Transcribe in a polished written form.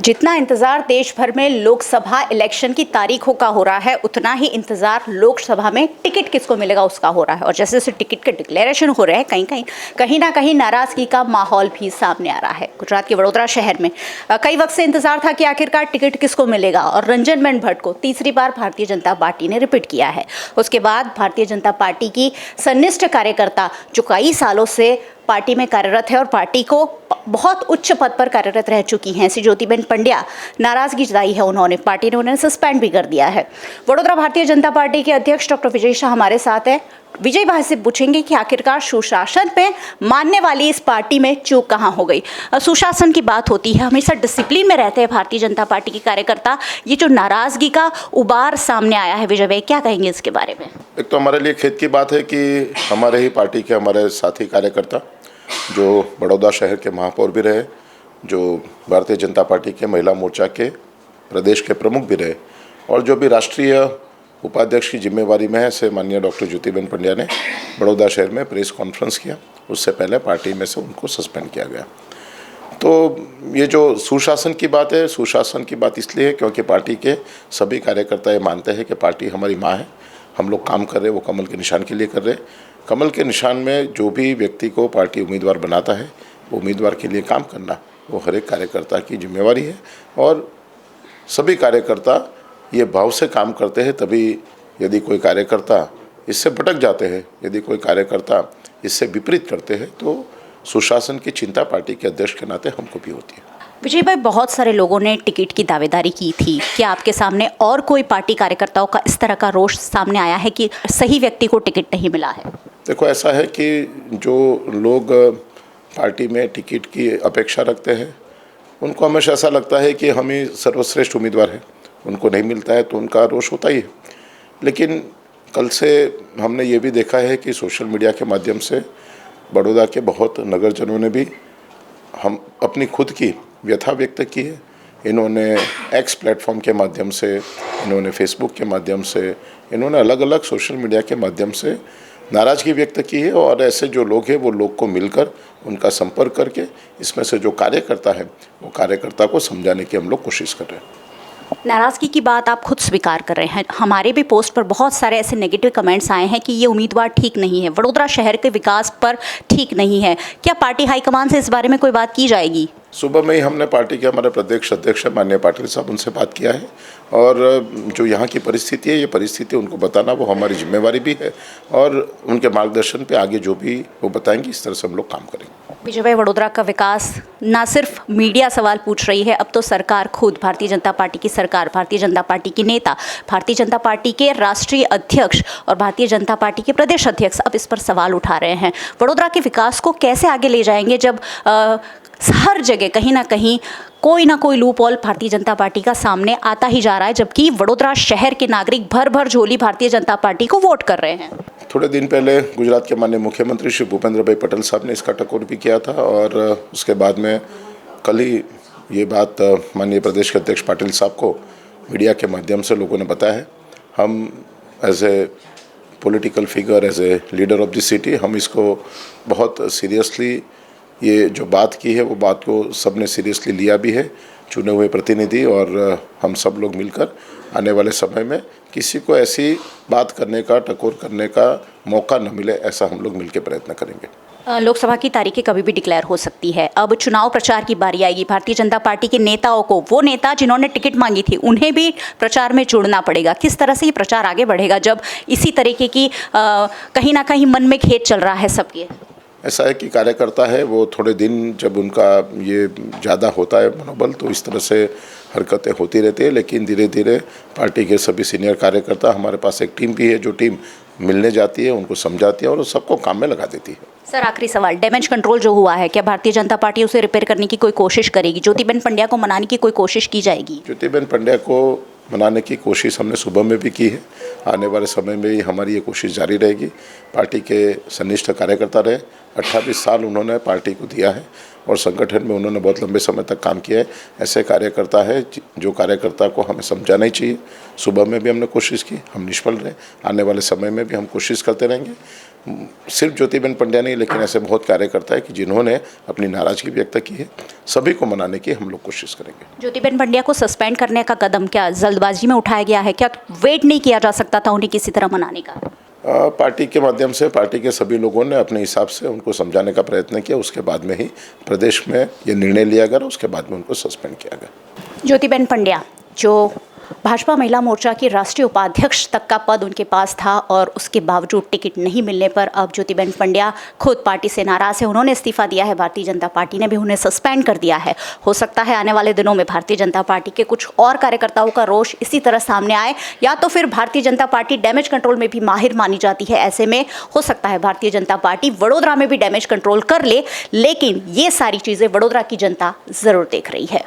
जितना इंतजार देश भर में लोकसभा इलेक्शन की तारीखों का हो रहा है, उतना ही इंतजार लोकसभा में टिकट किसको मिलेगा उसका हो रहा है। और जैसे जैसे टिकट के डिक्लेरेशन हो रहे हैं, कहीं ना कहीं नाराजगी का माहौल भी सामने आ रहा है। गुजरात के वडोदरा शहर में कई वक्त से इंतजार था कि आखिरकार टिकट किसको मिलेगा, और रंजनबेन भट्ट को तीसरी बार भारतीय जनता पार्टी ने रिपीट किया है। उसके बाद भारतीय जनता पार्टी की सन्निष्ठ कार्यकर्ता जो कई सालों से पार्टी में कार्यरत है और पार्टी को बहुत उच्च पद पर कार्यरत रह चुकी हैं, ऐसी ज्योतिबेन पंड्या, नाराजगी जताई है उन्होंने। पार्टी ने उन्हें सस्पेंड भी कर दिया है। वडोदरा भारतीय जनता पार्टी के अध्यक्ष डॉक्टर विजय शाह हमारे साथ है। विजय भाई से पूछेंगे कि आखिरकार सुशासन पे मानने वाली इस पार्टी में चूक कहाँ हो गई। सुशासन की बात होती है, हमेशा डिसिप्लिन में रहते हैं भारतीय जनता पार्टी के कार्यकर्ता। ये जो नाराजगी का उबार सामने आया है, विजय भाई क्या कहेंगे इसके बारे में? एक तो हमारे लिए खेद की बात है कि हमारे ही पार्टी के हमारे साथी कार्यकर्ता जो बड़ौदा शहर के महापौर भी रहे, जो भारतीय जनता पार्टी के महिला मोर्चा के प्रदेश के प्रमुख भी रहे, और जो भी राष्ट्रीय उपाध्यक्ष की जिम्मेवारी में है, से माननीय डॉक्टर ज्योतिबेन पंड्या ने बड़ौदा शहर में प्रेस कॉन्फ्रेंस किया। उससे पहले पार्टी में से उनको सस्पेंड किया गया। तो ये जो सुशासन की बात है, सुशासन की बात इसलिए है क्योंकि पार्टी के सभी कार्यकर्ता ये मानते हैं कि पार्टी हमारी माँ है। हम लोग काम कर रहे हैं, वो कमल के निशान के लिए कर रहे हैं। कमल के निशान में जो भी व्यक्ति को पार्टी उम्मीदवार बनाता है, वो उम्मीदवार के लिए काम करना वो हर एक कार्यकर्ता की जिम्मेवारी है। और सभी कार्यकर्ता ये भाव से काम करते हैं। तभी यदि कोई कार्यकर्ता इससे भटक जाते हैं, यदि कोई कार्यकर्ता इससे विपरीत करते हैं, तो सुशासन की चिंता पार्टी के अध्यक्ष के नाते हमको भी होती है। विजय भाई, बहुत सारे लोगों ने टिकट की दावेदारी की थी। क्या आपके सामने और कोई पार्टी कार्यकर्ताओं का इस तरह का रोष सामने आया है कि सही व्यक्ति को टिकट नहीं मिला है? देखो, ऐसा है कि जो लोग पार्टी में टिकट की अपेक्षा रखते हैं, उनको हमेशा ऐसा लगता है कि हम ही सर्वश्रेष्ठ उम्मीदवार हैं। उनको नहीं मिलता है तो उनका रोष होता ही है। लेकिन कल से हमने ये भी देखा है कि सोशल मीडिया के माध्यम से बड़ौदा के बहुत नगरजनों ने भी हम अपनी खुद की व्यथा व्यक्त की है। इन्होंने एक्स प्लेटफॉर्म के माध्यम से, इन्होंने फेसबुक के माध्यम से, इन्होंने अलग अलग सोशल मीडिया के माध्यम से नाराज़गी व्यक्त की है। और ऐसे जो लोग हैं, वो लोग को मिलकर उनका संपर्क करके इसमें से जो कार्यकर्ता है, वो कार्यकर्ता को समझाने की हम लोग कोशिश कर रहे हैं। नाराज़गी की बात आप खुद स्वीकार कर रहे हैं। हमारे भी पोस्ट पर बहुत सारे ऐसे नेगेटिव कमेंट्स आए हैं कि ये उम्मीदवार ठीक नहीं है, वडोदरा शहर के विकास पर ठीक नहीं है। क्या पार्टी हाईकमान से इस बारे में कोई बात की जाएगी? सुबह में ही हमने पार्टी के हमारे प्रदेश अध्यक्ष माननीय पाटिल साहब, उनसे बात किया है। और जो यहाँ की परिस्थिति है, ये परिस्थिति उनको बताना वो हमारी जिम्मेवारी भी है। और उनके मार्गदर्शन पे आगे जो भी वो बताएंगे, इस तरह से हम लोग काम करेंगे। विजय भाई, वडोदरा का विकास ना सिर्फ मीडिया सवाल पूछ रही है, अब तो सरकार खुद, भारतीय जनता पार्टी की सरकार, भारतीय जनता पार्टी के नेता, भारतीय जनता पार्टी के राष्ट्रीय अध्यक्ष और भारतीय जनता पार्टी के प्रदेश अध्यक्ष अब इस पर सवाल उठा रहे हैं। वडोदरा के विकास को कैसे आगे ले जाएंगे जब हर जगह कहीं ना कोई loop hole Bharatiya Janata party का सामने आता ही जा रहा है, जबकि वडोदरा शहर के नागरिक भर भर झोली भारतीय जनता पार्टी को वोट कर रहे हैं। थोड़े दिन पहले गुजरात के माननीय मुख्यमंत्री श्री भूपेंद्र भाई पटेल साहब ने इसका टकोर भी किया था। और उसके बाद में कल ही ये बात माननीय प्रदेश के अध्यक्ष पाटिल साहब को मीडिया के माध्यम से लोगों ने बताया है। हम as a political figure, as a leader of the city, हम इसको बहुत सीरियसली, ये जो बात की है वो बात को सबने सीरियसली लिया भी है, चुने हुए प्रतिनिधि और हम सब लोग मिलकर आने वाले समय में किसी को ऐसी बात करने का, टकोर करने का मौका न मिले, ऐसा हम लोग मिलकर प्रयत्न करेंगे। लोकसभा की तारीखें कभी भी डिक्लेयर हो सकती है। अब चुनाव प्रचार की बारी आएगी। भारतीय जनता पार्टी के नेताओं को, वो नेता जिन्होंने टिकट मांगी थी, उन्हें भी प्रचार में जुड़ना पड़ेगा। किस तरह से ये प्रचार आगे बढ़ेगा जब इसी तरीके की कहीं ना कहीं मन में खेद चल रहा है सबके? ऐसा है कि कार्यकर्ता है, वो थोड़े दिन जब उनका ये ज़्यादा होता है मनोबल, तो इस तरह से हरकतें होती रहती है। लेकिन धीरे धीरे पार्टी के सभी सीनियर कार्यकर्ता, हमारे पास एक टीम भी है जो टीम मिलने जाती है, उनको समझाती है और सबको काम में लगा देती है। सर, आखिरी सवाल, डैमेज कंट्रोल जो हुआ है, क्या भारतीय जनता पार्टी उसे रिपेयर करने की कोई कोशिश करेगी? ज्योतिबेन पंड्या को मनाने की कोई कोशिश की जाएगी? ज्योतिबेन पंड्या को मनाने की कोशिश हमने सुबह में भी की है। आने वाले समय में हमारी ये कोशिश जारी रहेगी। पार्टी के सन्निष्ठ कार्यकर्ता रहे, 28 साल उन्होंने पार्टी को दिया है और संगठन में उन्होंने बहुत लंबे समय तक काम किया है। ऐसे कार्यकर्ता है जो कार्यकर्ता को हमें समझाना ही चाहिए। सुबह में भी हमने कोशिश की, हम निष्फल रहे। आने वाले समय में भी हम कोशिश करते रहेंगे। सिर्फ ज्योतिबेन पंड्या नहीं, लेकिन ऐसे बहुत कार्यकर्ता है कि जिन्होंने अपनी नाराज़गी व्यक्त की है। सभी को मनाने की हम लोग कोशिश करेंगे। ज्योतिबेन पंड्या को सस्पेंड करने का कदम क्या जल्दबाजी में उठाया गया है? क्या वेट नहीं किया जा सकता था उन्हें किसी तरह मनाने का? पार्टी के माध्यम से पार्टी के सभी लोगों ने अपने हिसाब से उनको समझाने का प्रयत्न किया। उसके बाद में ही प्रदेश में ये निर्णय लिया गया, उसके बाद में उनको सस्पेंड किया गया। ज्योतिबेन पंड्या जो भाजपा महिला मोर्चा की राष्ट्रीय उपाध्यक्ष तक का पद उनके पास था और उसके बावजूद टिकट नहीं मिलने पर अब ज्योतिबेन पंड्या खुद पार्टी से नाराज़ है। उन्होंने इस्तीफा दिया है। भारतीय जनता पार्टी ने भी उन्हें सस्पेंड कर दिया है। हो सकता है आने वाले दिनों में भारतीय जनता पार्टी के कुछ और कार्यकर्ताओं का रोष इसी तरह सामने आए, या तो फिर Bharatiya Janata party damage control में भी माहिर मानी जाती है। ऐसे में हो सकता है भारतीय जनता पार्टी वडोदरा में भी डैमेज कंट्रोल कर ले, लेकिन ये सारी चीज़ें वडोदरा की जनता ज़रूर देख रही है।